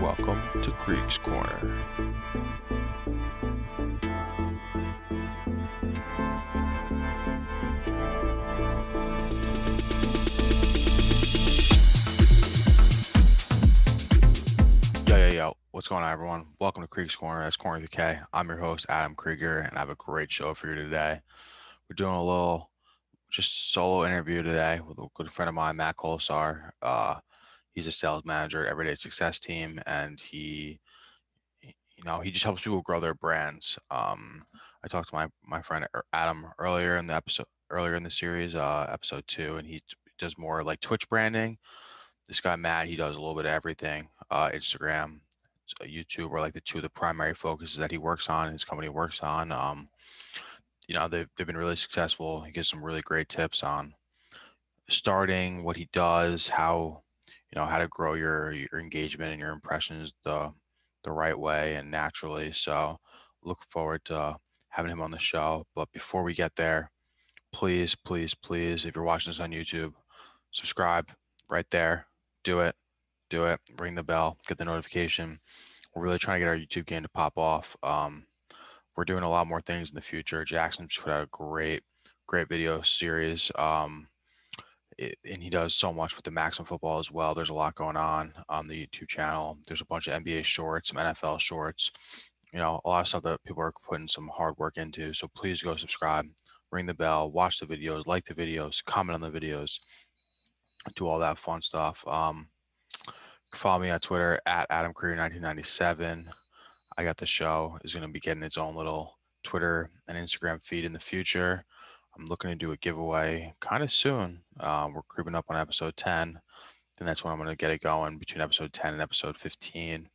Welcome to Kriegs Korner. Yo. What's going on, everyone? Welcome to Kriegs Korner. That's Corner with K. I'm your host, Adam Krieger, and I have a great show for you today. We're doing a little just solo interview today with a good friend of mine, Matt Kolesar. He's a sales manager at Everyday Success Team, and he just helps people grow their brands. I talked to my friend Adam earlier in the series, episode 2, and he does more like Twitch branding. This guy Matt, he does a little bit of everything. Instagram, YouTube are like the two of the primary focuses that he works on. His company works on. They've been really successful. He gives some really great tips on starting, what he does, how to grow your engagement and your impressions the right way and naturally. So look forward to having him on the show. But before we get there, please, if you're watching this on YouTube, subscribe right there. Do it. Ring the bell. Get the notification. We're really trying to get our YouTube game to pop off. We're doing a lot more things in the future. Jackson just put out a great video series. And he does so much with the Maximum Football as well. There's a lot going on the YouTube channel. There's a bunch of NBA shorts, some NFL shorts, a lot of stuff that people are putting some hard work into. So please go subscribe, ring the bell, watch the videos, like the videos, comment on the videos, do all that fun stuff. Follow me on Twitter at AdamCareer1997. I got the show is going to be getting its own little Twitter and Instagram feed in the future. I'm looking to do a giveaway kind of soon. We're creeping up on episode 10, and that's when I'm going to get it going between episode 10 and episode 15.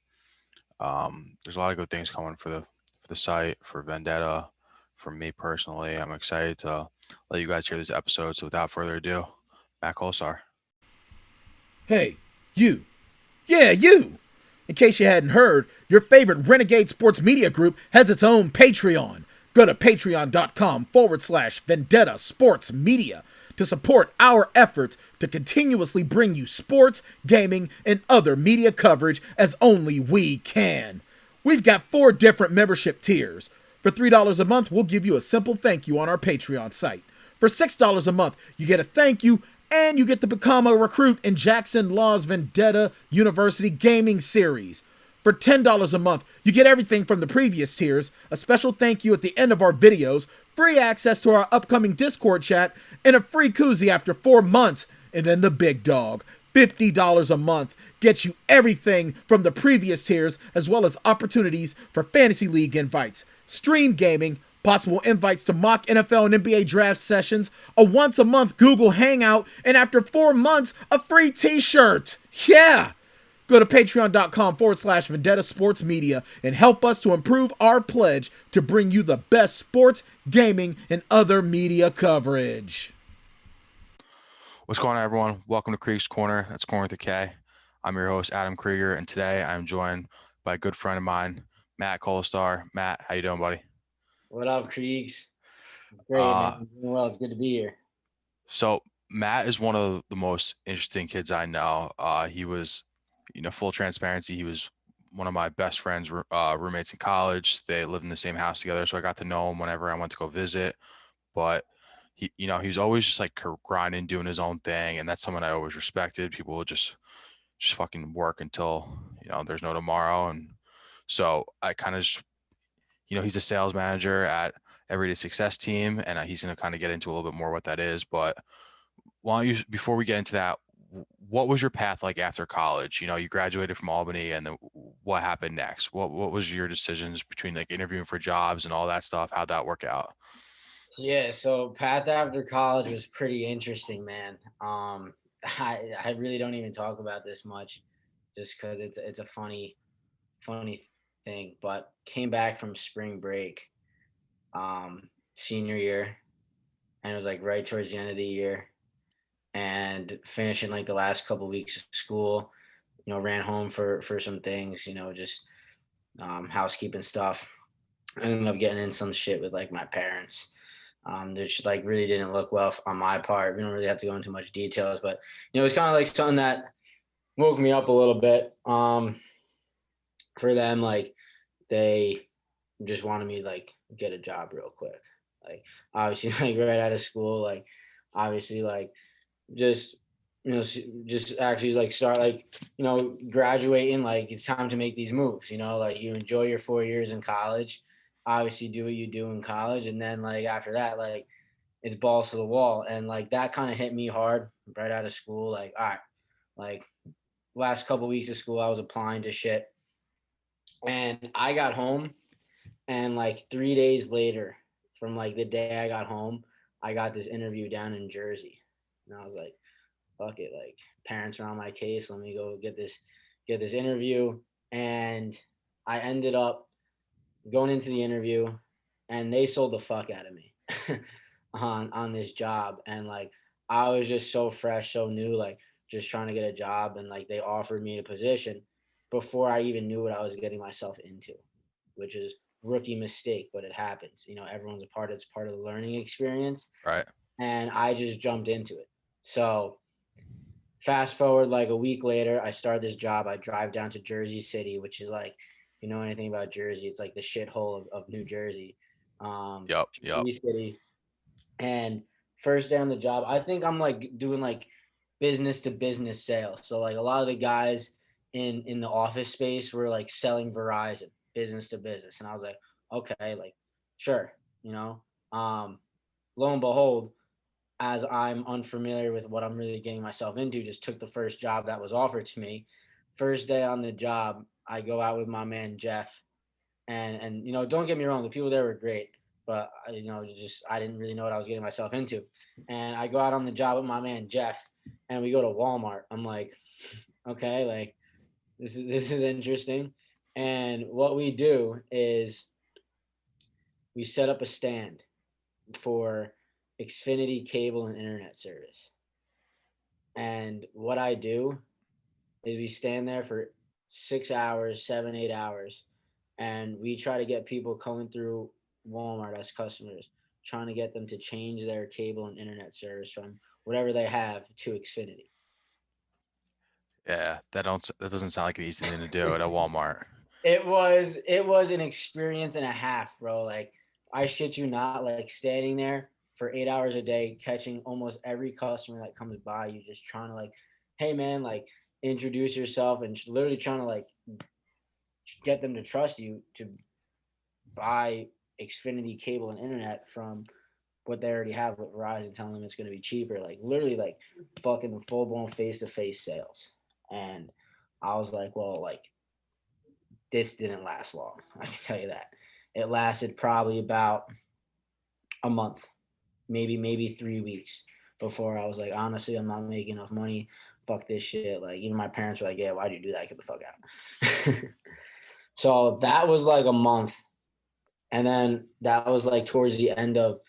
There's a lot of good things coming for the site, for Vendetta, for me personally. I'm excited to let you guys hear this episode. So without further ado, Matt Kolesar. Hey, you. Yeah, you. In case you hadn't heard, your favorite Renegade Sports Media Group has its own Patreon. Go to patreon.com/Vendetta Sports Media to support our efforts to continuously bring you sports, gaming, and other media coverage as only we can. We've got 4 different membership tiers. For $3 a month, we'll give you a simple thank you on our Patreon site. For $6 a month, you get a thank you and you get to become a recruit in Jackson Law's Vendetta University Gaming Series. For $10 a month, you get everything from the previous tiers, a special thank you at the end of our videos, free access to our upcoming Discord chat, and a free koozie after 4 months. And then the big dog, $50 a month, gets you everything from the previous tiers, as well as opportunities for Fantasy League invites, stream gaming, possible invites to mock NFL and NBA draft sessions, a once-a-month Google Hangout, and after 4 months, a free t-shirt. Yeah! Go to patreon.com/Vendetta Sports Media and help us to improve our pledge to bring you the best sports, gaming, and other media coverage. What's going on, everyone? Welcome to Kriegs Korner. That's Corner with a K. I'm your host, Adam Krieger, and today I'm joined by a good friend of mine, Matt Kolesar. Matt, how you doing, buddy? What up, Kriegs? Great, man. Well, it's good to be here. So Matt is one of the most interesting kids I know. He was, full transparency, he was one of my best friends, roommates in college. They lived in the same house together, so I got to know him whenever I went to go visit. But he was always just like grinding, doing his own thing, and that's someone I always respected. People will just fucking work until there's no tomorrow, and so I kind of just he's a sales manager at Everyday Success Team, and he's going to kind of get into a little bit more what that is. But why don't you, before we get into that, what was your path like after college? You graduated from Albany, and then what happened next? What was your decisions between like interviewing for jobs and all that stuff? How'd that work out? Yeah, so path after college was pretty interesting, man. I really don't even talk about this much, just because it's a funny thing. But came back from spring break, senior year, and it was like right towards the end of the year, and finishing like the last couple weeks of school. Ran home for some things, just housekeeping stuff, I ended up getting in some shit with like my parents. Which like really didn't look well on my part. We don't really have to go into much details, but it was kind of like something that woke me up a little bit. For them, like they just wanted me to, like, get a job real quick. Like obviously, like right out of school, like obviously, like just just actually like start like graduating. Like it's time to make these moves. Like you enjoy your 4 years in college. Obviously, do what you do in college, and then like after that, like it's balls to the wall. And like that kind of hit me hard right out of school. Like, all right, like last couple weeks of school, I was applying to shit. And I got home, and like 3 days later, from like the day I got home, I got this interview down in Jersey. And I was like, fuck it. Like parents are on my case. Let me go get this interview. And I ended up going into the interview, and they sold the fuck out of me on this job. And like I was just so fresh, so new, like just trying to get a job. And like they offered me a position before I even knew what I was getting myself into, which is rookie mistake, but it happens. Everyone's a part. It's part of the learning experience. Right. And I just jumped into it. So fast forward like a week later, I start this job. I drive down to Jersey City, which is like, anything about Jersey, it's like the shithole of New Jersey. Yep. Yep. Jersey City. And first day on the job, I think I'm like doing like business to business sales. So like a lot of the guys in the office space were like selling Verizon business to business. And I was like, okay, like sure, you know. Lo and behold, as I'm unfamiliar with what I'm really getting myself into, just took the first job that was offered to me. First day on the job, I go out with my man Jeff, and don't get me wrong, the people there were great, but just I didn't really know what I was getting myself into. And I go out on the job with my man Jeff, and we go to Walmart. I'm like, okay, like this is interesting. And what we do is we set up a stand for Xfinity cable and internet service. And what I do is we stand there for 6 hours, 7, 8 hours, and we try to get people coming through Walmart as customers, trying to get them to change their cable and internet service from whatever they have to Xfinity. Yeah. That doesn't sound like an easy thing to do at a Walmart. It was an experience and a half, bro. Like I shit you not, like standing there for 8 hours a day, catching almost every customer that comes by, you just trying to like, hey man, like introduce yourself, and literally trying to like get them to trust you to buy Xfinity cable and internet from what they already have with Verizon, telling them it's going to be cheaper. Like literally, like fucking full blown face to face sales. And I was like, well, like this didn't last long. I can tell you that. It lasted probably about a month, maybe 3 weeks before I was like, honestly, I'm not making enough money. Fuck this shit. Like even my parents were like, yeah, why'd you do that? Get the fuck out. So that was like a month. And then that was like towards the end of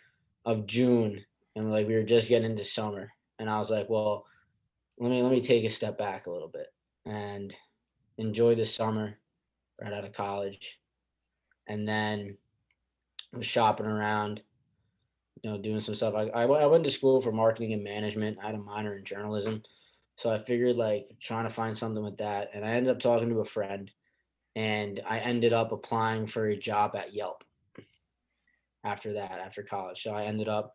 June. And like we were just getting into summer. And I was like, well, let me take a step back a little bit and enjoy the summer right out of college. And then I was shopping around, doing some stuff. I went to school for marketing and management. I had a minor in journalism. So I figured like trying to find something with that. And I ended up talking to a friend, and I ended up applying for a job at Yelp after that, after college. So I ended up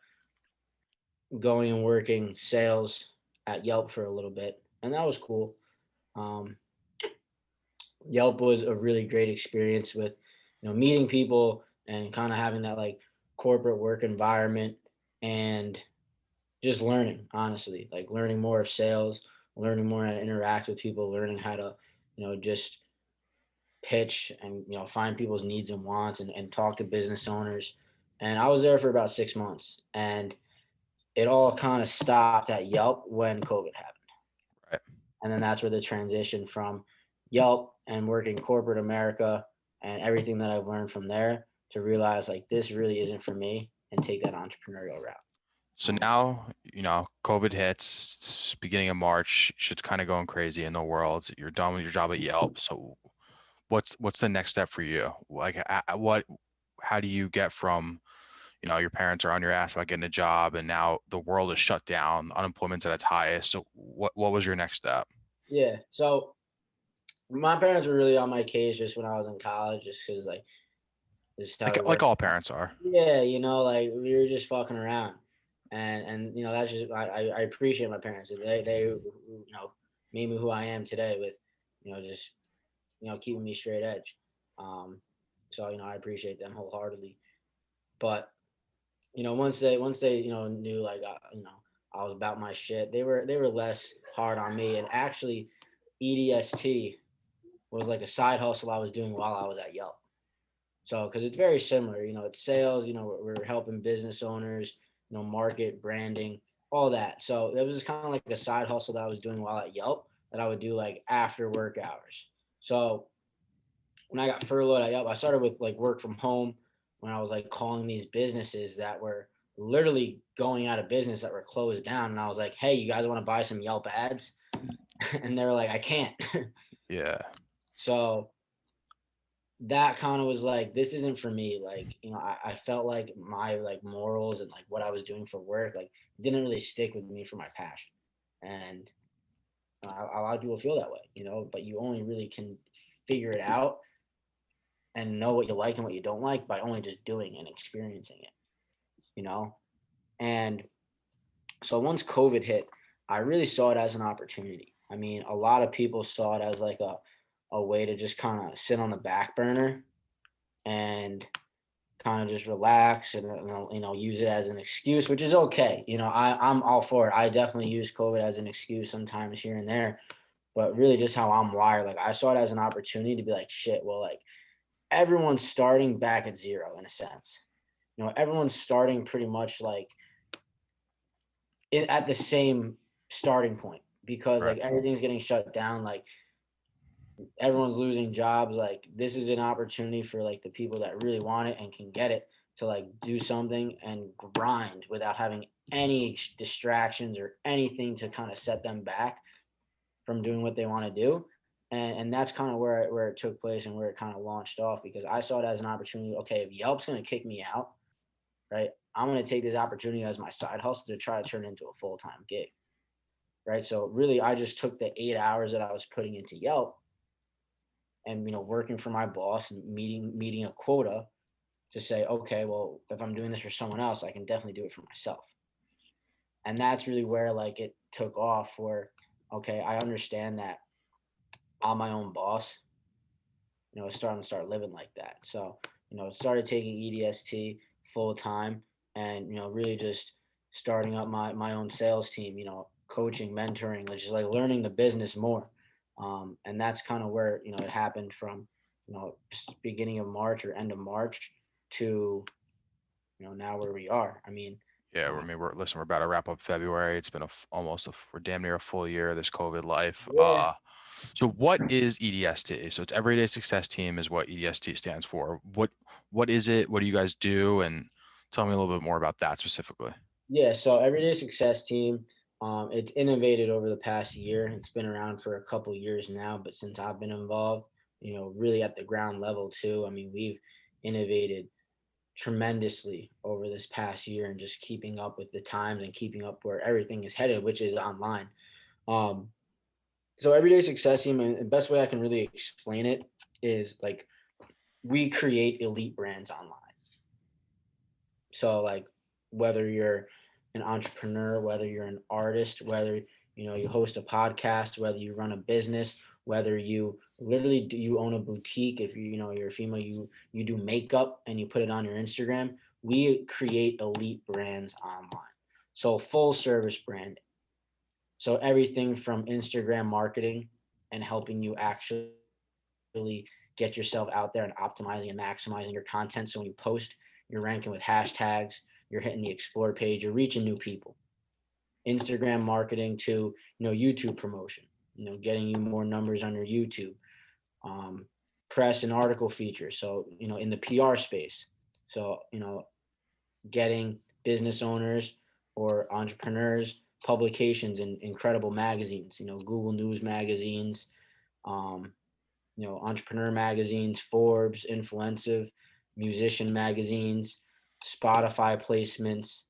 going and working sales at Yelp for a little bit, and that was cool. Um, Yelp was a really great experience with, meeting people and kind of having that like corporate work environment, and just learning, honestly, like learning more of sales, learning more how to interact with people, learning how to, just pitch and, find people's needs and wants, and talk to business owners. And I was there for about 6 months, and it all kind of stopped at Yelp when COVID happened. Right. And then that's where the transition from Yelp and working corporate America and everything that I've learned from there to realize like this really isn't for me, and take that entrepreneurial route. So now, COVID hits, it's beginning of March, shit's kind of going crazy in the world. You're done with your job at Yelp. So what's the next step for you? Like what how do you get from, your parents are on your ass about getting a job, and now the world is shut down, unemployment's at its highest. So what was your next step? Yeah. So my parents were really on my case just when I was in college, just because like this is how we Like work. all parents are. Yeah, like we were just fucking around, and that's just I appreciate my parents. They made me who I am today with just keeping me straight edge. Um, so I appreciate them wholeheartedly. But once they knew like I was about my shit, they were less hard on me. And actually, EDST was like a side hustle I was doing while I was at Yelp. So, because it's very similar, it's sales, we're helping business owners, market, branding, all that. So it was just kind of like a side hustle that I was doing while at Yelp that I would do like after work hours. So when I got furloughed at Yelp, I started with like work from home when I was like calling these businesses that were literally going out of business that were closed down. And I was like, hey, you guys want to buy some Yelp ads? And they were like, I can't. Yeah. So that kind of was like, this isn't for me. Like, I felt like my like morals and like what I was doing for work, like didn't really stick with me for my passion. And a lot of people feel that way, but you only really can figure it out and know what you like and what you don't like by only just doing and experiencing it, you know? And so once COVID hit, I really saw it as an opportunity. I mean, a lot of people saw it as like a way to just kind of sit on the back burner and kind of just relax and use it as an excuse, which is okay. I'm all for it. I definitely use COVID as an excuse sometimes here and there, but really just how I'm wired. Like I saw it as an opportunity to be like, shit, well, like everyone's starting back at zero in a sense. Everyone's starting pretty much like at the same starting point because Right. like everything's getting shut down. Like everyone's losing jobs. Like this is an opportunity for like the people that really want it and can get it to like do something and grind without having any distractions or anything to kind of set them back from doing what they want to do. And that's kind of where it took place and where it kind of launched off because I saw it as an opportunity. Okay, if Yelp's going to kick me out, right, I'm going to take this opportunity as my side hustle to try to turn it into a full-time gig, right? So really, I just took the 8 hours that I was putting into Yelp and working for my boss and meeting a quota to say, okay, well, if I'm doing this for someone else, I can definitely do it for myself. And that's really where like it took off. Where okay, I understand that I'm my own boss. Starting to start living like that. So started taking EDST full time, and really just starting up my own sales team. Coaching, mentoring, just like learning the business more. And that's kind of where it happened from beginning of March or end of March to now where we are. I mean, Yeah, uh, we're about to wrap up February. It's been we're damn near a full year of this COVID life. yeah, So what is EDST? So it's Everyday Success Team is what EDST stands for. What is it? What do you guys do? And tell me a little bit more about that specifically. yeah. So Everyday Success Team, it's innovated over the past year. It's been around for a couple years now, but since I've been involved, really at the ground level too. I mean, we've innovated tremendously over this past year and just keeping up with the times and keeping up where everything is headed, which is online. Um, so Everyday Success Team, and the best way I can really explain it is like we create elite brands online. So like whether you're an entrepreneur, whether you're an artist, whether you host a podcast, whether you run a business, whether you literally you own a boutique, if you're a female, you do makeup and you put it on your Instagram, we create elite brands online. So full service branding. So everything from Instagram marketing and helping you actually get yourself out there and optimizing and maximizing your content. So when you post, you're ranking with hashtags, you're hitting the explore page, you're reaching new people. Instagram marketing to YouTube promotion, getting you more numbers on your YouTube, um, press and article features. So in the PR space, so getting business owners or entrepreneurs publications in incredible magazines, Google News magazines, um, entrepreneur magazines, Forbes, Influensive, musician magazines, Spotify placements,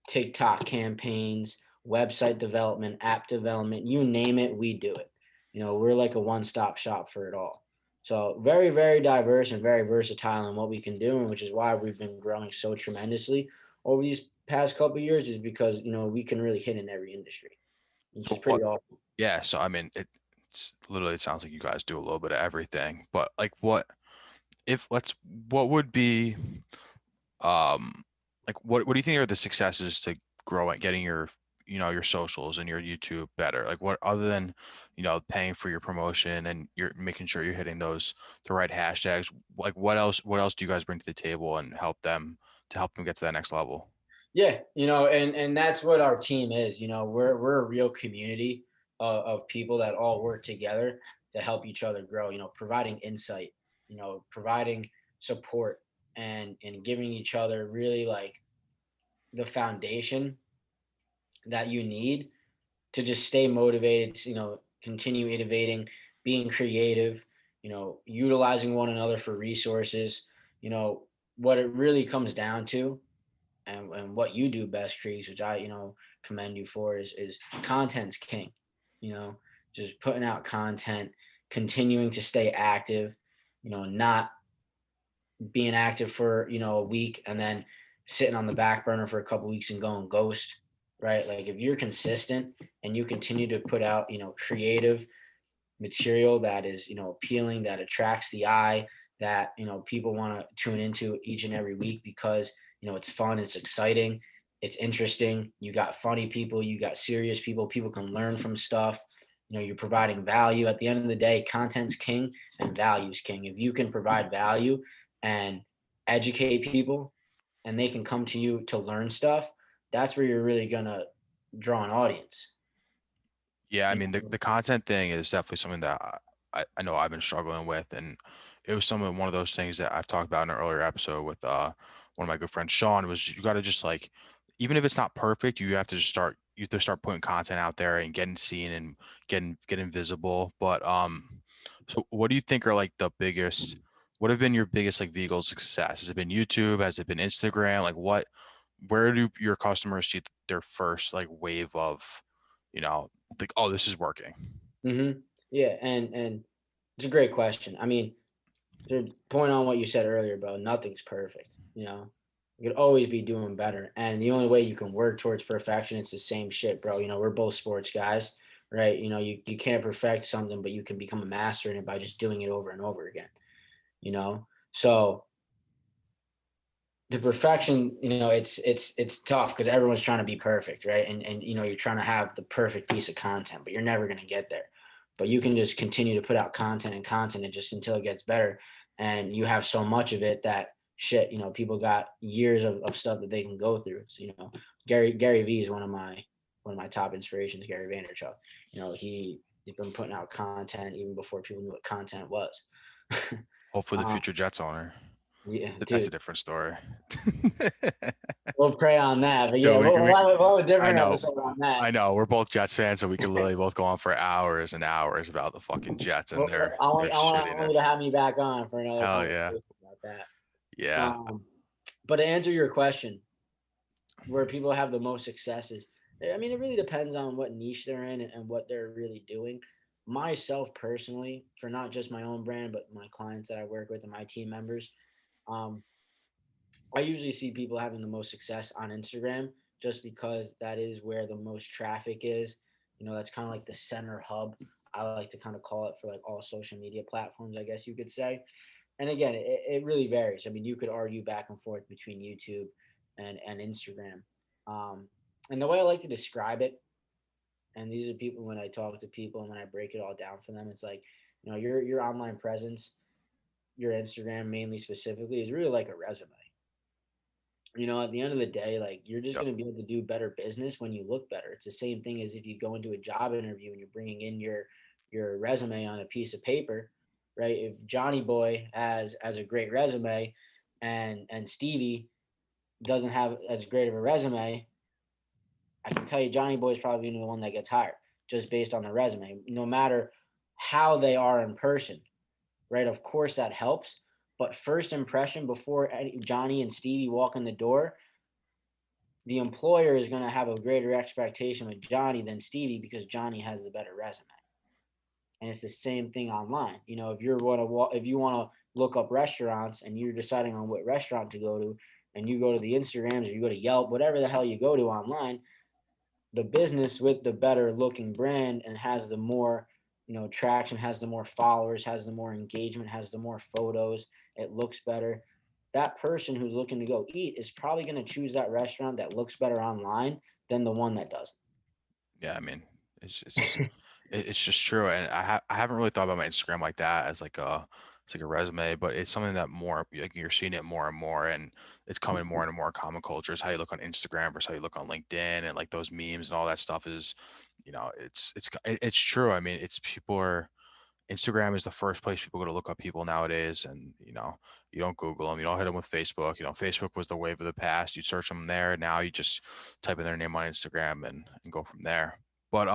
TikTok campaigns, website development, app development, you name it, we do it. We're like a one-stop shop for it all. So very, very diverse and very versatile in what we can do, and which is why we've been growing so tremendously over these past couple of years, is because we can really hit in every industry, which is So pretty what? awesome. Yeah. So I mean, it's literally, it sounds like you guys do a little bit of everything. But like, what would be um what do you think are the successes to growing, getting your your socials and your YouTube better? Like, what other than paying for your promotion and you're making sure you're hitting the right hashtags, like what else do you guys bring to the table and help them get to that next level? Yeah, and that's what our team is. We're a real community of people that all work together to help each other grow. Providing insight, providing support, and giving each other really like the foundation that you need to just stay motivated. Continue innovating, being creative. Utilizing one another for resources. What it really comes down to, and what you do best, Kriegs, which I commend you for, is content's king. You know, just putting out content, continuing to stay active. Not being active for a week and then sitting on the back burner for a couple weeks and going ghost. Right? Like if you're consistent and you continue to put out creative material that is appealing, that attracts the eye, that people want to tune into each and every week because it's fun, it's exciting, it's interesting. You got funny people, you got serious people, people can learn from stuff. You're providing value. At the end of the day, content's king and value's king. If you can provide value and educate people and they can come to you to learn stuff, that's where you're really gonna draw an audience. Yeah, I You mean the content thing is definitely something that I know I've been struggling with, and it was one of those things that I've talked about in an earlier episode with one of my good friends, Sean. Was you got to just like, even if it's not perfect, you have to start putting content out there and getting seen and getting visible. But so what do you think are like the biggest? What have been your biggest like vehicle success? Has it been YouTube? Has it been Instagram? Like where do your customers see their first like wave of, you know, like, oh, this is working? Yeah, and it's a great question. I mean, to point on what you said earlier, bro, nothing's perfect. You could always be doing better, and the only way you can work towards perfection, it's the same shit, bro. We're both sports guys, right? You can't perfect something, but you can become a master in it by just doing it over and over again. So the perfection, it's tough because everyone's trying to be perfect, right? And you're trying to have the perfect piece of content, but you're never going to get there. But you can just continue to put out content and content, and just until it gets better. And you have so much of it that shit, people got years of stuff that they can go through. It's, Gary V is one of my top inspirations, Gary Vaynerchuk. He's been putting out content even before people knew what content was. Hopefully the um, future Jets owner. yeah, That's a dude. different story. We'll pray on that, but yeah, So we'll have a I different know, episode on that. I know we're both Jets fans, so we could literally both go on for hours and hours about the fucking Jets and Well, their I want you to shittiness. have me back on for another Hell yeah. conversation about that. Yeah. But to answer your question, where people have the most successes, I mean, it really depends on what niche they're in and what they're really doing. Myself personally, for not just my own brand, but my clients that I work with and my team members, um, I usually see people having the most success on Instagram just because that is where the most traffic is. That's kind of like the center hub. I like to kind of call it for like all social media platforms, I guess you could say. And again, it really varies. I mean, you could argue back and forth between YouTube and Instagram. Um, and the way I like to describe it, and these are people when I talk to people and when I break it all down for them, it's like, your online presence, your Instagram mainly specifically, is really like a resume. At the end of the day, like you're just Yep. going to be able to do better business when you look better. It's the same thing as if you go into a job interview and you're bringing in your resume on a piece of paper, right? If Johnny Boy has a great resume and Stevie doesn't have as great of a resume, I can tell you Johnny Boy is probably the one that gets hired just based on the resume, no matter how they are in person, right? Of course that helps, But first impression, before Johnny and Stevie walk in the door, the employer is going to have a greater expectation with Johnny than Stevie because Johnny has the better resume. And it's the same thing online. You know, if you want to look up restaurants and you're deciding on what restaurant to go to, and you go to the Instagrams or you go to Yelp, whatever the hell you go to online, the business with the better looking brand and has the more, traction, has the more followers, has the more engagement, has the more photos, it looks better. That person who's looking to go eat is probably going to choose that restaurant that looks better online than the one that doesn't. Yeah, I mean, it's it's just true, and I haven't really thought about my Instagram like that as like a resume, but it's something that more like you're seeing it more and more, and it's coming more and more common culture. Is how you look on Instagram versus how you look on LinkedIn, and like those memes and all that stuff is, it's true. I mean, it's people are Instagram is the first place people go to look up people nowadays, and you don't Google them, you don't hit them with Facebook. Facebook was the wave of the past. You search them there. Now you just type in their name on Instagram and go from there. But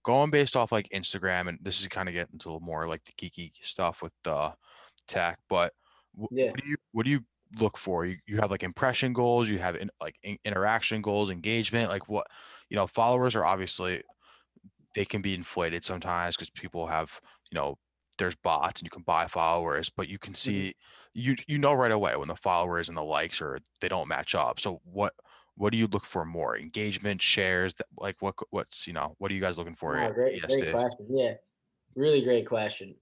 going based off like Instagram, and this is kind of getting into a little more like the geeky stuff with the tech. But Yeah. what do you look for? You have like impression goals, you have interaction goals, engagement. Like what followers are obviously they can be inflated sometimes because people have, there's bots and you can buy followers, but you can Mhm. see, you know right away when the followers and the likes are they don't match up. So what do you look for more? Engagement, shares, like what's what are you guys looking for No, at great ESD? question. Yeah, really great question.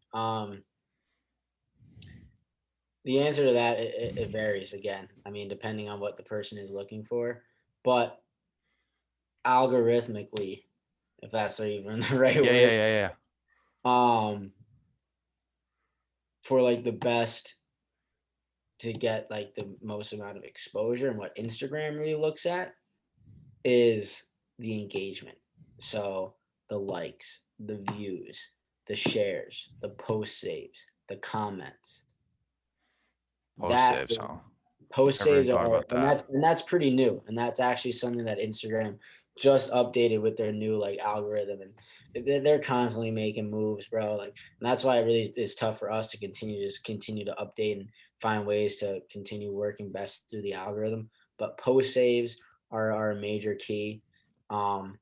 The answer to that, it varies again. I mean, depending on what the person is looking for, but algorithmically, if that's even the right Yeah, yeah, word, yeah, yeah. um, for like the best to get like the most amount of exposure and what Instagram really looks at is the engagement. So the likes, the views, the shares, the post saves, the comments. Post That saves, huh? post Never even saves thought are, about that. and that's pretty new, and that's actually something that Instagram just updated with their new like algorithm, and they're constantly making moves, bro. Like, and that's why it really is tough for us to continue to update and find ways to continue working best through the algorithm. But post saves are a major key. Um,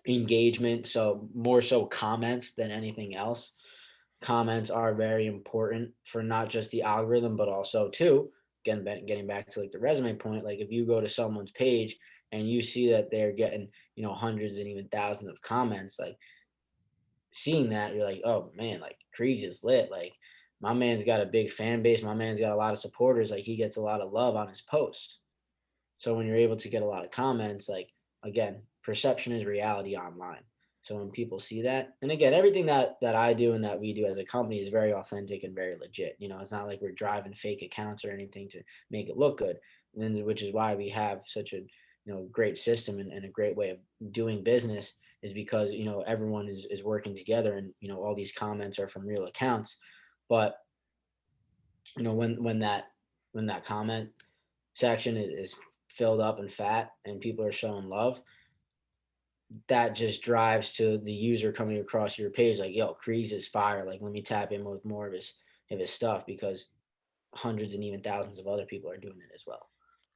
Engagement, so more so comments than anything else. Comments are very important for not just the algorithm, but also too, getting back to like the resume point, like if you go to someone's page and you see that they're getting, hundreds and even thousands of comments, like seeing that, you're like, oh man, like Kriegs is lit. Like my man's got a big fan base. My man's got a lot of supporters. Like he gets a lot of love on his posts. So when you're able to get a lot of comments, like again, perception is reality online. So when people see that, and again, everything that I do and that we do as a company is very authentic and very legit. It's not like we're driving fake accounts or anything to make it look good. And then, which is why we have such a great system and a great way of doing business is because everyone is working together and all these comments are from real accounts. But when that comment section is filled up and fat and people are showing love, that just drives to the user coming across your page like, yo, Kriegs is fire. Like, let me tap in with more of his stuff because hundreds and even thousands of other people are doing it as well.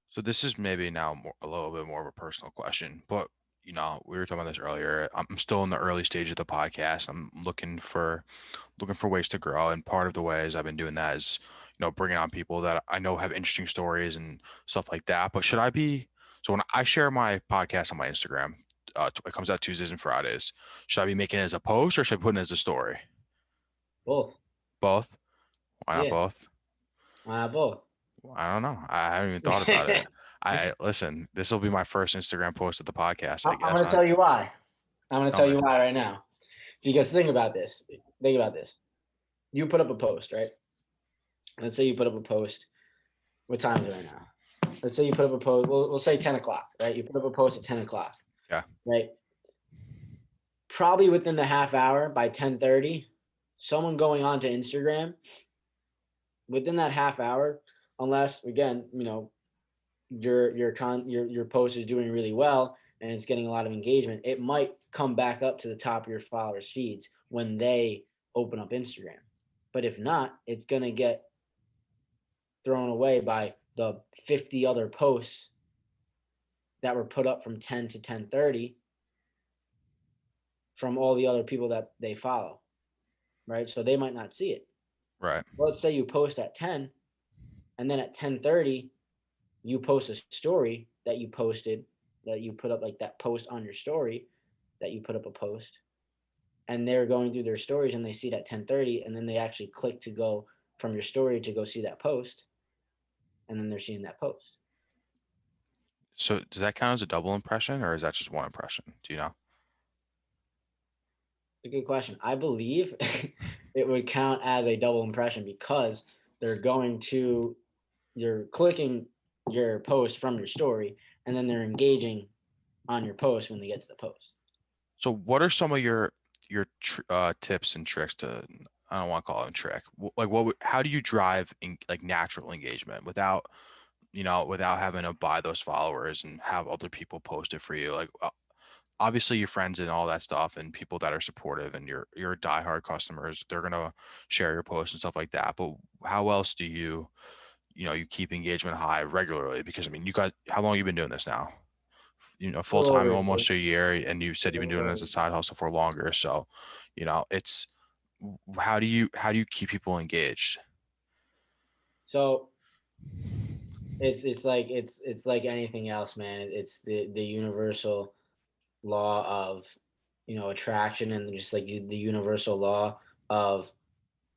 So this is maybe now a little bit more of a personal question, but we were talking about this earlier. I'm still in the early stage of the podcast. I'm looking for ways to grow, and part of the ways I've been doing that is, bringing on people that I know have interesting stories and stuff like that. But should I be so when I share my podcast on my Instagram, it comes out Tuesdays and Fridays. Should I be making it as a post or should I put it as a story? Both. Both? Why not Yeah. both? Why not both? I don't know. I haven't even thought about it. I listen. This will be my first Instagram post of the podcast, I I'm guess. going to tell you why. I'm going to Tell tell me. you why right now. Because think about this. Think about this. You put up a post, right? Let's say you put up a post. What time is it right now? Let's say you put up a post. We'll say 10 o'clock, right? You put up a post at 10 o'clock, Yeah. right? Probably within the half hour by 10:30, someone going on to Instagram within that half hour, unless again, your post is doing really well and it's getting a lot of engagement, it might come back up to the top of your followers' feeds when they open up Instagram. But if not, it's gonna get thrown away by the 50 other posts that were put up from 10 to 10:30 from all the other people that they follow, right? So they might not see it. Right. Let's say you post at 10 and then at 10:30 you post a story that you posted, that you put up, like that post on your story that you put up a post, and they're going through their stories and they see that 10:30 and then they actually click to go from your story to go see that post, and then they're seeing that post. So does that count as a double impression, or is that just one impression? Do you know? It's a good question. I believe it would count as a double impression because they're going to, you're clicking your post from your story and then they're engaging on your post when they get to the post. So what are some of your tips and tricks to, I don't want to call it a trick. Like how do you drive like natural engagement without, without having to buy those followers and have other people post it for you? Like obviously your friends and all that stuff and people that are supportive and your diehard customers, they're gonna share your posts and stuff like that. But how else do you keep engagement high regularly? Because I mean, how long have you been doing this now? A Full little time, over a almost year. a year, and you said A you've been little doing it over as a a side year. hustle for longer. So, it's how do you keep people engaged? So it's like anything else, man. It's the universal law of, attraction, and just like the universal law of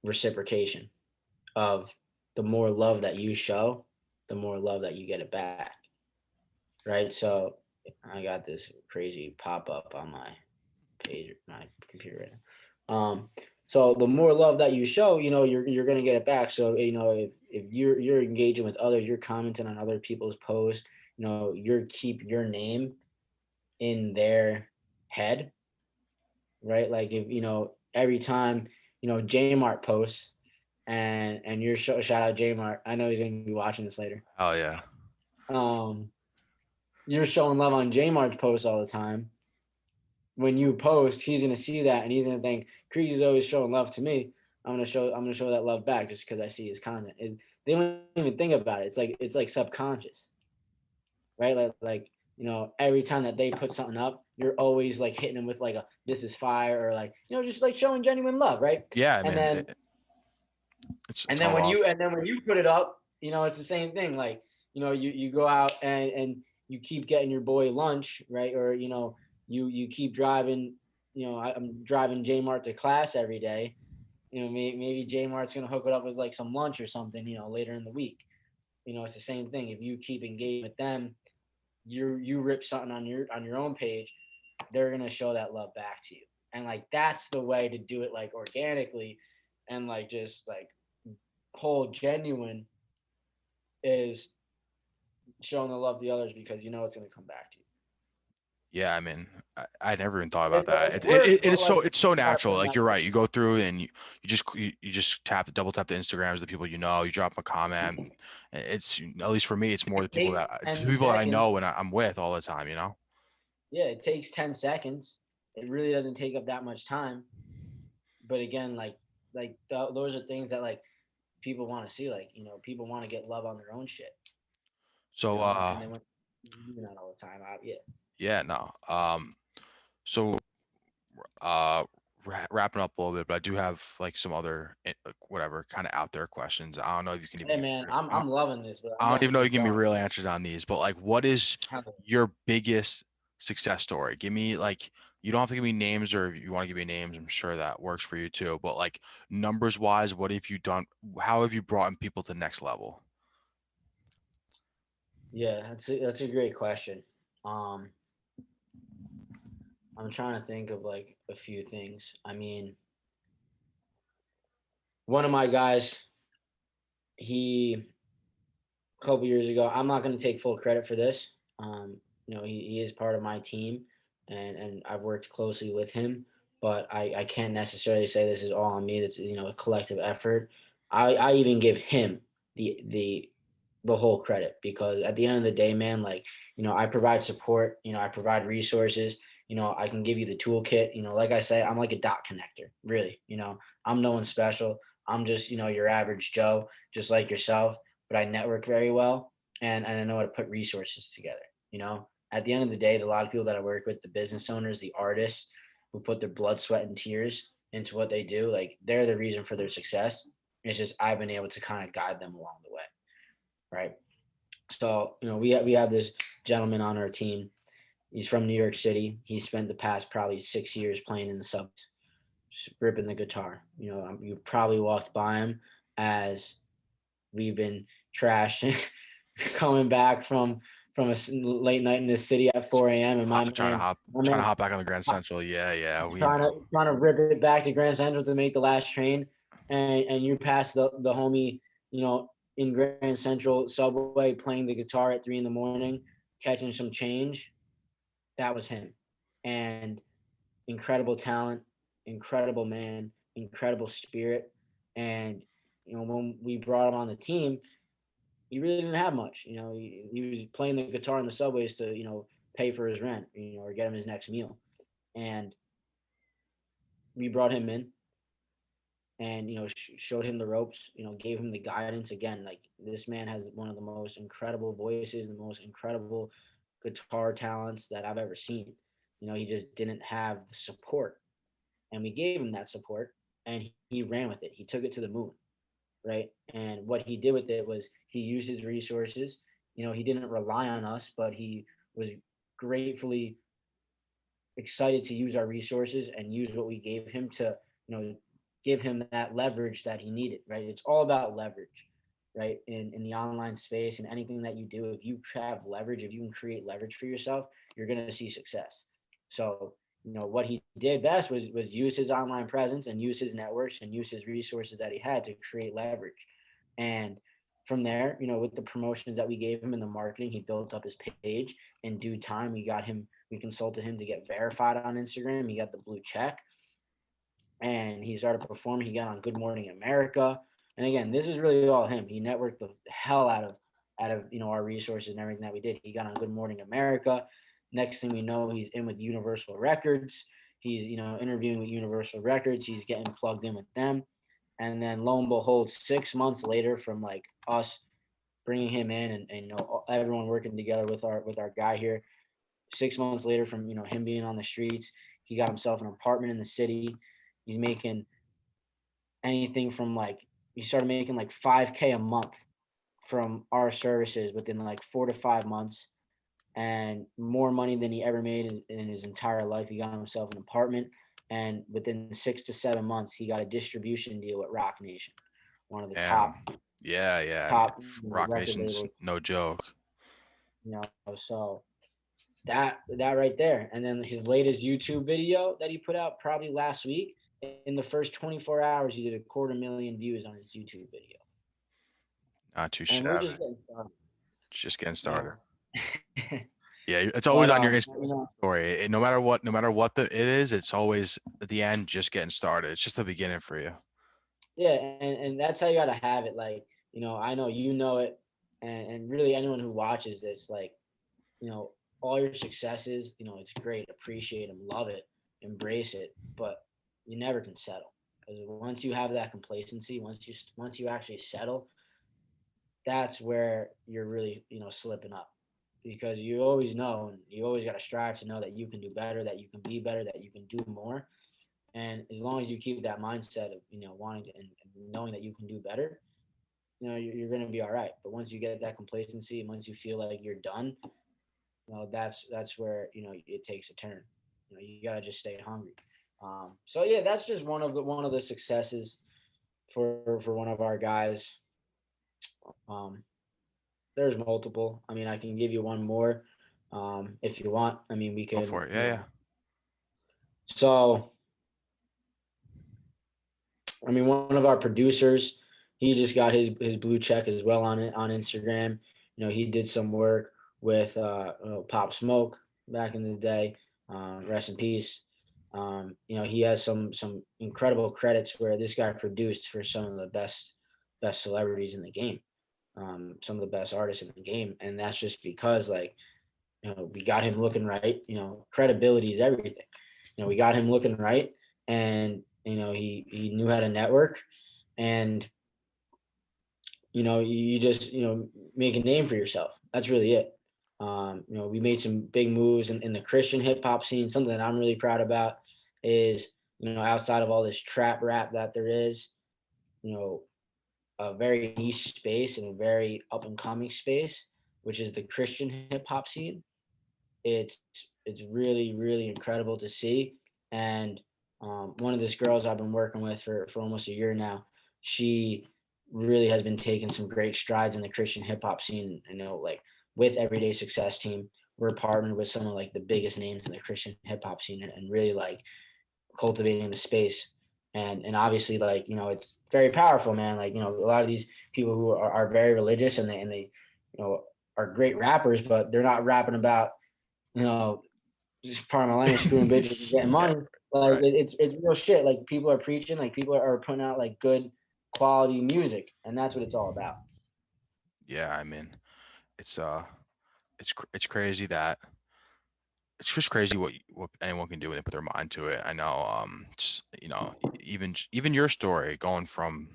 reciprocation, of the more love that you show, the more love that you get it back, right? So I got this crazy pop up on my page, my computer right now. So the more love that you show, you're gonna get it back. So if you're engaging with others, you're commenting on other people's posts, you're keep your name in their head, right? Like if every time Jmart posts, and you're shout out Jmart. I know he's gonna be watching this later. Oh yeah, Um, you're showing love on Jmart's posts all the time. When you post, he's gonna see that and he's gonna think Kriegs is always showing love to me. I'm gonna show that love back just because I see his content. They don't even think about it. It's like subconscious, right? Like every time that they put something up, you're always like hitting them with like a this is fire, or like just like showing genuine love, right? yeah. I And mean, then it's all love. when you put it up, it's the same thing. Like you go out and you keep getting your boy lunch, right? Or you keep driving. I'm driving Jmart to class every day. Maybe Jmart's gonna hook it up with like some lunch or something. Later in the week. It's the same thing. If you keep engaging with them, you rip something on your own page, they're gonna show that love back to you. And like that's the way to do it, like organically, and like just like whole genuine, is showing the love to the others because it's going to come back to you. Yeah, I mean, I never even thought about It that. always works, It but is like it's so you gotta put natural. in Like that you're work. right. You go through and you just double tap the Instagrams of the people you drop a comment. It's at least for me, it's more It the people takes that it's the 10 people that I seconds. know and I'm with all the time. Yeah, it takes 10 seconds. It really doesn't take up that much time. But again, those are things that like people want to see. Like, people want to get love on their own shit, So and then when you do that all the time, yeah. yeah, no. So uh wrapping up a little bit, but I do have like some other whatever kind of out there questions. I don't know if you can even Hey give me man, I'm loving this, but I'm I don't gonna even know if you keep can give me going. real answers on these, but like what is Hell, your biggest success story? Give me like you don't have to give me names, or if you want to give me names, I'm sure that works for you too. But like numbers wise, what have you done? How have you brought in people to the next level? yeah, that's a great question. Um, I'm trying to think of like a few things. I mean, one of my guys, he a couple years ago. I'm not going to take full credit for this. He is part of my team, and I've worked closely with him. But I can't necessarily say this is all on me. That's a collective effort. I even give him the the whole credit, because at the end of the day, man, like I provide support. I provide resources. I can give you the toolkit. Like I say, I'm like a dot connector. Really, I'm no one special. I'm just your average Joe, just like yourself, but I network very well, and I know how to put resources together. You know, at the end of the day, a lot of people that I work with, the business owners, the artists who put their blood, sweat, and tears into what they do, like they're the reason for their success. It's just I've been able to kind of guide them along the way, right? So we have this gentleman on our team. He's from New York City. He spent the past probably 6 years playing in the subs, just ripping the guitar. You probably walked by him as we've been trashing, coming back from a late night in the city at 4 a.m. and my Trying to man hop back on the Grand Central. Yeah, yeah, we know. trying to rip it back to Grand Central to make the last train, and you pass the homie, in Grand Central subway playing the guitar at 3 in the morning, catching some change. That was him, and incredible talent, incredible man, incredible spirit, and when we brought him on the team, he really didn't have much. He was playing the guitar in the subways to pay for his rent, or get him his next meal, and we brought him in and showed him the ropes, gave him the guidance. Again, like, this man has one of the most incredible voices and the most incredible guitar talents that I've ever seen. He just didn't have the support, and we gave him that support, and he ran with it. He took it to the moon, right? And what he did with it was he used his resources. He didn't rely on us, but he was gratefully excited to use our resources and use what we gave him to, give him that leverage that he needed, right? It's all about leverage, right? In the online space and anything that you do, if you have leverage, if you can create leverage for yourself, you're going to see success. So, what he did best was use his online presence and use his networks and use his resources that he had to create leverage. And from there, with the promotions that we gave him and the marketing, he built up his page. In due time, we consulted him to get verified on Instagram. He got the blue check, and he started performing. He got on Good Morning America. And again, this is really all him. He networked the hell out of our resources and everything that we did. He got on Good Morning America. Next thing we know, he's in with Universal Records. He's interviewing with Universal Records. He's getting plugged in with them. And then lo and behold, 6 months later, from like us bringing him in and everyone working together with our guy here, 6 months later from him being on the streets, he got himself an apartment in the city. He's making anything from he started making like 5K a month from our services within like 4 to 5 months, and more money than he ever made in his entire life. He got himself an apartment, and within 6 to 7 months, he got a distribution deal with Rock Nation, one of the Damn. top Yeah, yeah. top Rock record Nation's labels. no joke. So that right there, and then his latest YouTube video that he put out probably last week. In the first 24 hours, he did 250,000 views on his YouTube video, Not too and we're shabby. just getting started. Just getting You started. know, Yeah, it's but always on your Instagram story. No matter what it is, it's always at the end just getting started. It's just the beginning for you. yeah, and that's how you gotta have it. Like, I know it, and really anyone who watches this, like, all your successes, it's great, appreciate them, love it, embrace it, but you never can settle, because once you have that complacency, once you actually settle, that's where you're really slipping up, because you always know, and you always got to strive to know that you can do better, that you can be better, that you can do more. And as long as you keep that mindset of wanting to, and knowing that you can do better, you're going to be all right. But once you get that complacency, and once you feel like you're done, that's where it takes a turn. You got to just stay hungry. So yeah, that's just one of the successes for one of our guys. um, there's multiple. I mean, I can give you one more, if you want. I mean, we Go can, for it. Yeah, yeah. So, I mean, one of our producers, he just got his blue check as well on it on Instagram. He did some work with Pop Smoke back in the day. Rest in peace. He has some incredible credits where this guy produced for some of the best celebrities in the game, some of the best artists in the game, and that's just because, like, we got him looking right. Credibility is everything. We got him looking right, and he knew how to network, and you just, make a name for yourself. That's really it. We made some big moves in the Christian hip hop scene. Something that I'm really proud about is, outside of all this trap rap that there is, you know, a very niche space and a very up and coming space, which is the Christian hip hop scene. It's it's really really incredible to see. And one of these girls I've been working with for almost a year now, she really has been taking some great strides in the Christian hip hop scene. Like with Everyday Success Team, we're partnered with some of like the biggest names in the Christian hip hop scene, and really like cultivating the space. And obviously, like, it's very powerful, man. Like, a lot of these people who are very religious, and they are great rappers, but they're not rapping about, you know just part of my language, screwing bitches and getting Yeah, money. Like right. it's real shit. Like people are preaching, like people are putting out like good quality music, and that's what it's all about. Yeah, I mean, it's it's crazy that it's just crazy what anyone can do when they put their mind to it. I know, just even your story going from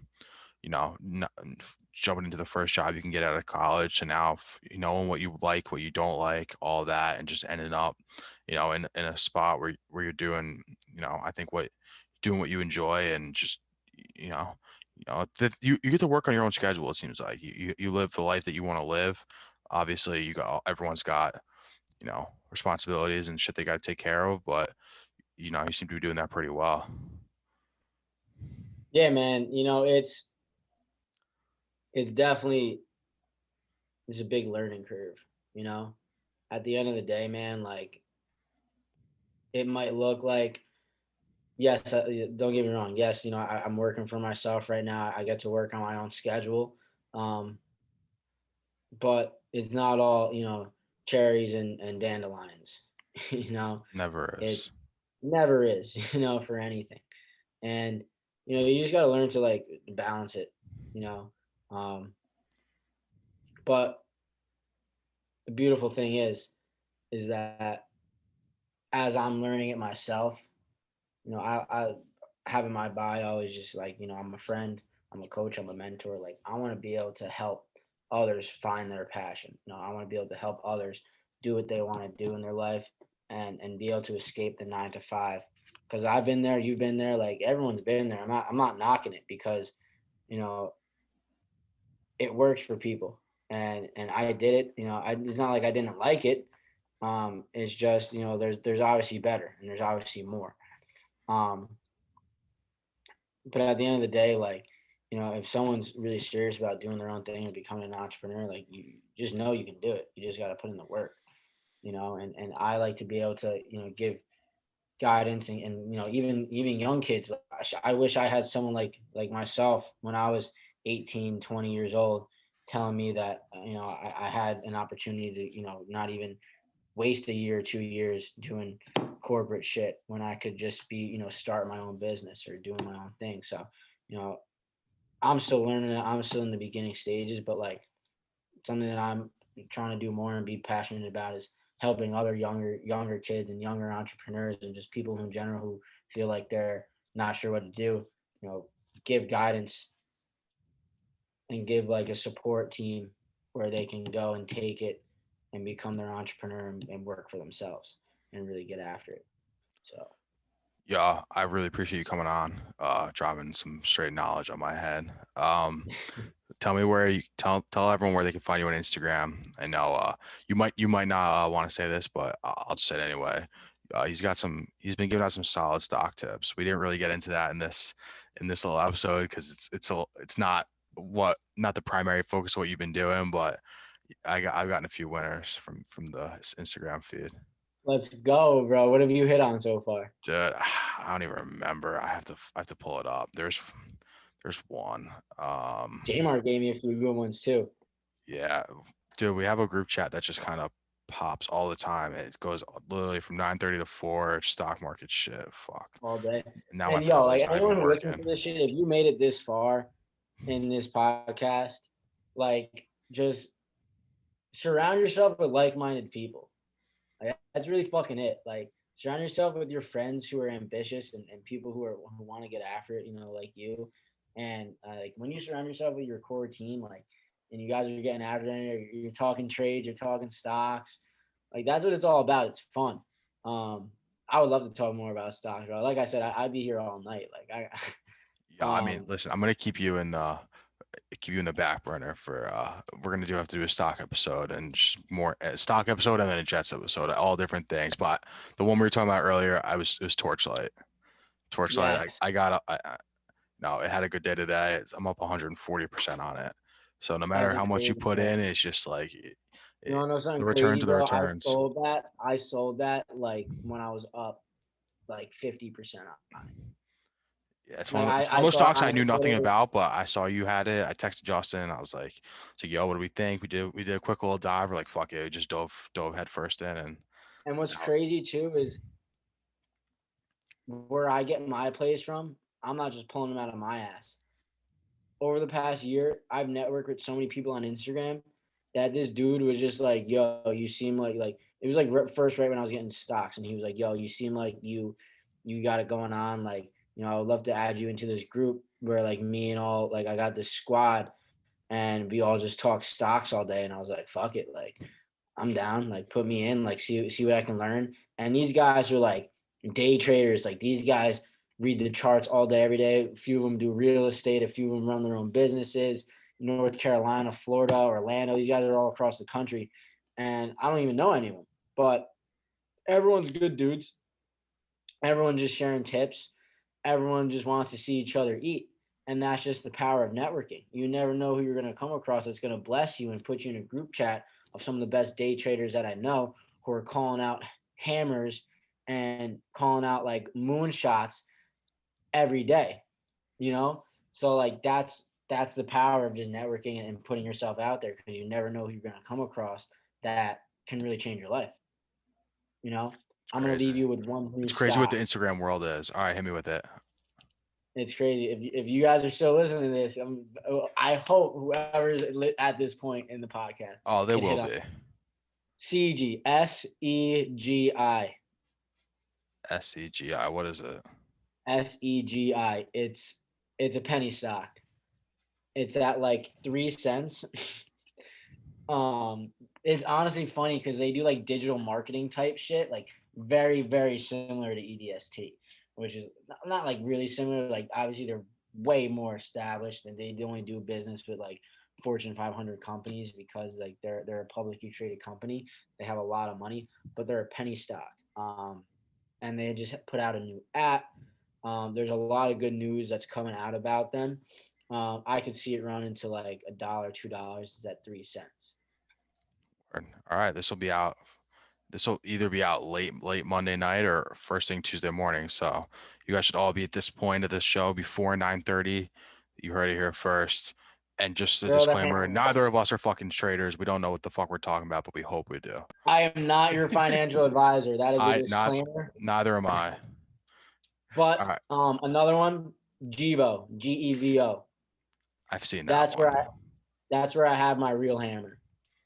jumping into the first job you can get out of college to now knowing what you like, what you don't like, all that, and just ending up, in a spot where you're doing, I think doing what you enjoy, and just you know, that you get to work on your own schedule. It seems like you live the life that you want to live. Obviously, everyone's got responsibilities and shit they got to take care of, but you seem to be doing that pretty well. Yeah, man. It's definitely it's a big learning curve. You know, at the end of the day, man, like it might look like, yes, don't get me wrong. Yes, I'm working for myself right now. I get to work on my own schedule. Um, but it's not all, cherries and dandelions. you know, Never it is. never is, for anything. And, you just got to learn to like balance it, you know. Um, but the beautiful thing is that as I'm learning it myself, I have in my bio is just like, I'm a friend, I'm a coach, I'm a mentor. Like I want to be able to help others find their passion. I want to be able to help others do what they want to do in their life, and be able to escape the 9 to 5. Because I've been there, you've been there, like everyone's been there. I'm not knocking it, because you know it works for people, and I did it. It's not like I didn't like it. It's just, there's obviously better, and there's obviously more. Um, but at the end of the day, like, if someone's really serious about doing their own thing and becoming an entrepreneur, like you just know you can do it. You just got to put in the work, and I like to be able to, give guidance, and even young kids. I wish I had someone like myself when I was 18, 20 years old, telling me that, I had an opportunity to, not even waste a year or 2 years doing corporate shit when I could just be, start my own business or doing my own thing. So, you know, I'm still learning it. I'm still in the beginning stages, but like something that I'm trying to do more and be passionate about is helping other younger kids and younger entrepreneurs, and just people in general who feel like they're not sure what to do, you know, give guidance and give like a support team where they can go and take it and become their entrepreneur, and work for themselves and really get after it. So Yeah, I really appreciate you coming on, dropping some straight knowledge on my head. Tell me where you tell everyone where they can find you on Instagram. I know you might not want to say this, but I'll just say it anyway. He's been giving out some solid stock tips. We didn't really get into that in this little episode because it's not the primary focus of what you've been doing, but I've gotten a few winners from the Instagram feed. let's go, bro. What have you hit on so far? Dude, I don't even remember. I have to pull it up. There's one. Jmar gave me a few good ones too. Yeah, dude, we have a group chat that just kind of pops all the time. It goes literally from 9:30 to 4, stock market shit. Fuck. All day. Now my And yo, phone like is not anyone even who listens to working. this shit, if you made it this far in this podcast, like just surround yourself with like-minded people. Like, that's really fucking it. Like surround yourself with your friends who are ambitious, and people who want to get after it, like you. And like when you surround yourself with your core team, like, and you guys are getting out there, you're talking trades, you're talking stocks, like that's what it's all about. It's fun. I would love to talk more about stocks, bro. Like I said, I'd be here all night. Like Yeah, I mean, listen, I'm gonna keep you in the back burner for we're gonna have to do a stock episode and just more stock episode and then a Jets episode, all different things. But the one we were talking about earlier, it was Torchlight. Torchlight, yes, I got no, it had a good day today. I'm up 140% on it. So no matter that's how much you crazy, put bro. in, it's just like You want to know the something returns crazy, are the bro? returns. I sold that like when I was up like 50% on it. Yeah, Like it's one of those stocks I I knew thought nothing it was, about, but I saw you had it. I texted Justin. I was like, "Yo, what do we think?" We did a quick little dive. We're like, "Fuck it," we just dove head first in, and and what's now crazy too is where I get my plays from. I'm not just pulling them out of my ass. Over the past year, I've networked with so many people on Instagram that this dude was just like, "Yo, you seem like it was like first right when I was getting stocks, and he was like, "Yo, you seem like you got it going on. Like, I would love to add you into this group where like me and all like I got this squad and we all just talk stocks all day." And I was like, "Fuck it, like I'm down. Like put me in. Like see what I can learn." And these guys are like day traders. Like these guys read the charts all day, every day. A few of them do real estate. A few of them run their own businesses. North Carolina, Florida, Orlando. These guys are all across the country, and I don't even know anyone. But everyone's good dudes. Everyone just sharing tips. Everyone just wants to see each other eat. And that's just the power of networking. You never know who you're going to come across that's going to bless you and put you in a group chat of some of the best day traders that I know who are calling out hammers and calling out like moonshots every day, you know? So like that's the power of just networking and putting yourself out there because you never know who you're going to come across that can really change your life, you know? it's I'm going to crazy. leave you with one new It's crazy what the stock. Instagram world is. All right, hit me with it. It's crazy. If you guys are still listening to this, I hope whoever's at this point in the podcast Oh, they can will hit up be CG SEGI SCGI. What is it? SEGI. It's a penny stock. It's at like 3 cents. It's honestly funny because they do like digital marketing type shit, like very similar to EDST, which is not like really similar. Like obviously they're way more established and they only do business with like Fortune 500 companies because like they're a publicly traded company. They have a lot of money, but they're a penny stock. And they just put out a new app. There's a lot of good news that's coming out about them. I could see it run into like $1, $2. Is at 3 cents. All right, this will be out. This will either be out late Monday night or first thing Tuesday morning. So you guys should all be at this point of this show before 9:30. You heard it here first. And just a Throw the disclaimer, hammer. neither of us are fucking traders. We don't know what the fuck we're talking about, but we hope we do. I am not your financial advisor. That is a I not disclaimer. neither am I. All But right, another one, Gevo, GEVO. I've seen that That's where one. I have my real hammer.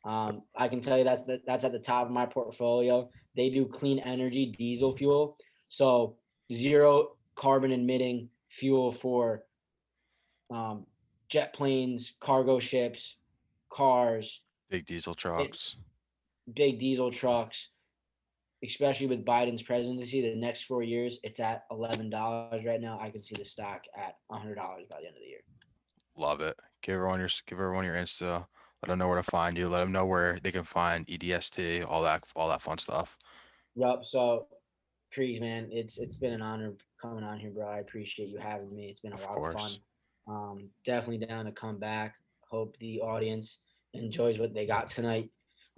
I can tell you that's at the top of my portfolio. They do clean energy diesel fuel, so zero carbon emitting fuel for um, jet planes, cargo ships, cars, Big diesel it, trucks. big diesel trucks. Especially with Biden's presidency, the next 4 years, it's at $11 right now. I can see the stock at $100 by the end of the year. Love it. Give everyone your Insta. Let them know where to find you. Let them know where they can find EDST, all that fun stuff. Yup. So, Kriegs, man, it's been an honor coming on here, bro. I appreciate you having me. It's been a Of lot of course. fun. Definitely down to come back. Hope the audience enjoys what they got tonight.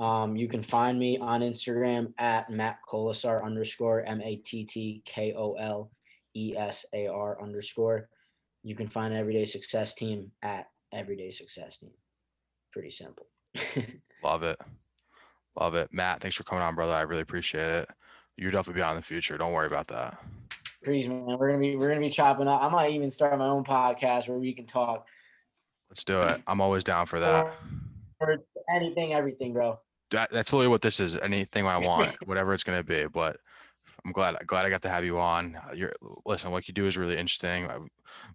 You can find me on Instagram at Matt Kolesar underscore MATTKOLESAR underscore. You can find Everyday Success Team at Everyday Success Team. Pretty simple. Love it. Love it. Matt, thanks for coming on, brother. I really appreciate it. You'll definitely be on in the future. Don't worry about that. Please, man, we're gonna be chopping up. I might even start my own podcast where we can talk Let's do it. I'm always down for that. sports, anything, everything, bro. That's literally what this is. Anything I want, whatever it's gonna be. But I'm I'm glad I got to have you on. Listen, what you do is really interesting.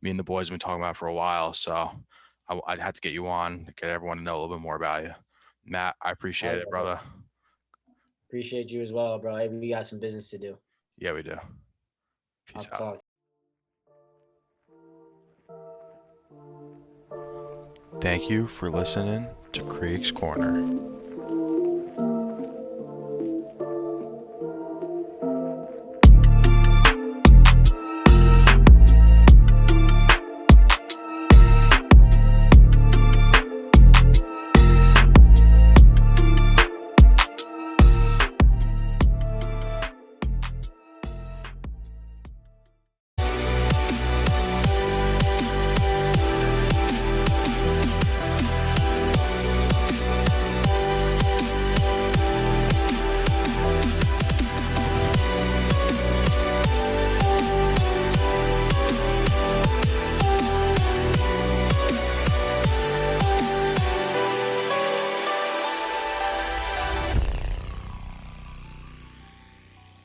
Me and the boys have been talking about it for a while, so I'd have to get you on to get everyone to know a little bit more about you. Matt, I Hell appreciate it, yeah, bro. brother. Appreciate you as well, bro. Hey, we got some business to do. Yeah, we do. I'll Peace out. talk. Thank you for listening to Kriegs Korner.